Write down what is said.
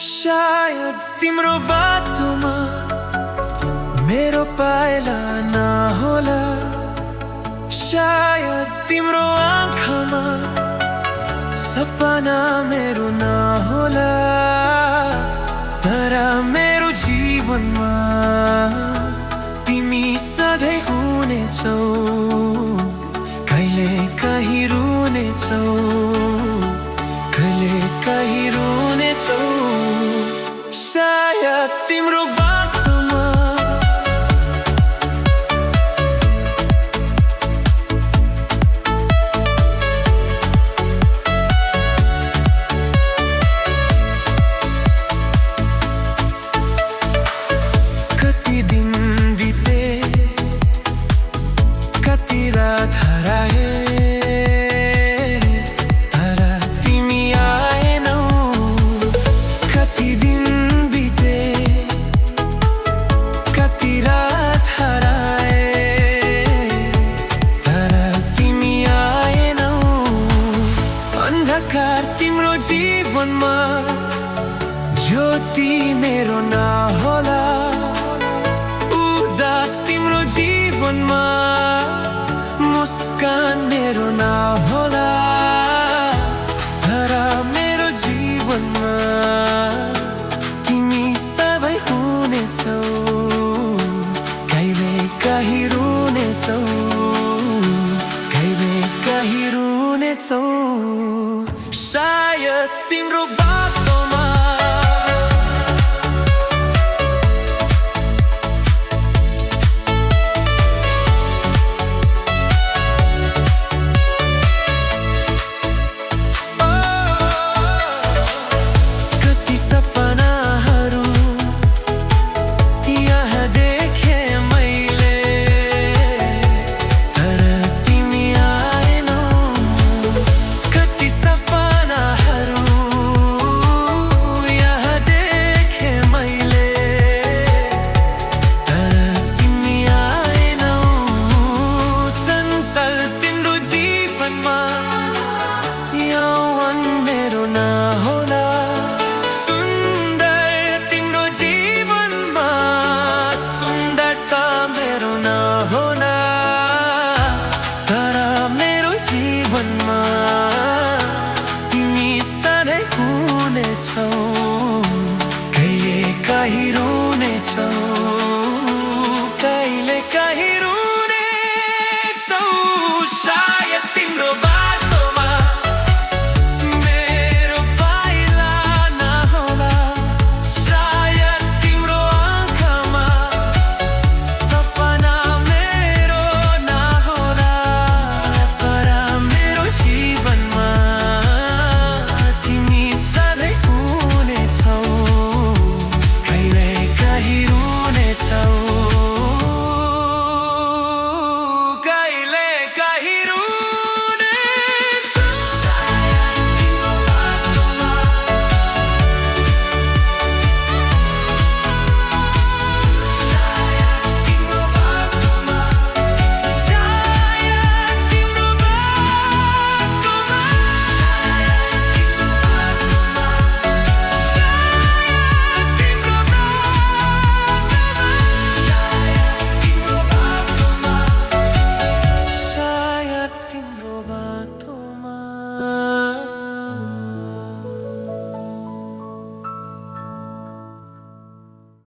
शायद तिम्रो बाटोमा मेरो पाइला नहोला, शायद तिम्रो आँखामा सपना मेरो नहोला, तर मेरो जीवनमा तिमी सधैँ हुनेछौ, कहिले कहीँ रुनेछौ, कहिले कहीँ रुनेछौ। शायद तिम्रो बाटोमा कति दिन बिते, कति रात हराए, तिम्रो जीवनमा ज्योति मेरो नहोला, उदास तिम्रो जीवनमा मुस्कान मेरो नहोला, तर मेरो जीवनमा तिमी सबै हुनेछौ, कहिले कहीँ रुनेछौ, कहिले कहीँ रुनेछौ। शायद तिम्रो बाटोमा कति सपनाहरू यहाँ देखे मैले, तर तिमी आएनौ। कति यौवन मेरो नहोला, सुन्दर तिम्रो जीवनमा सुन्दरता मेरो नहोला, तर मेरो जीवनमा तिमी सधैँ हुनेछौ।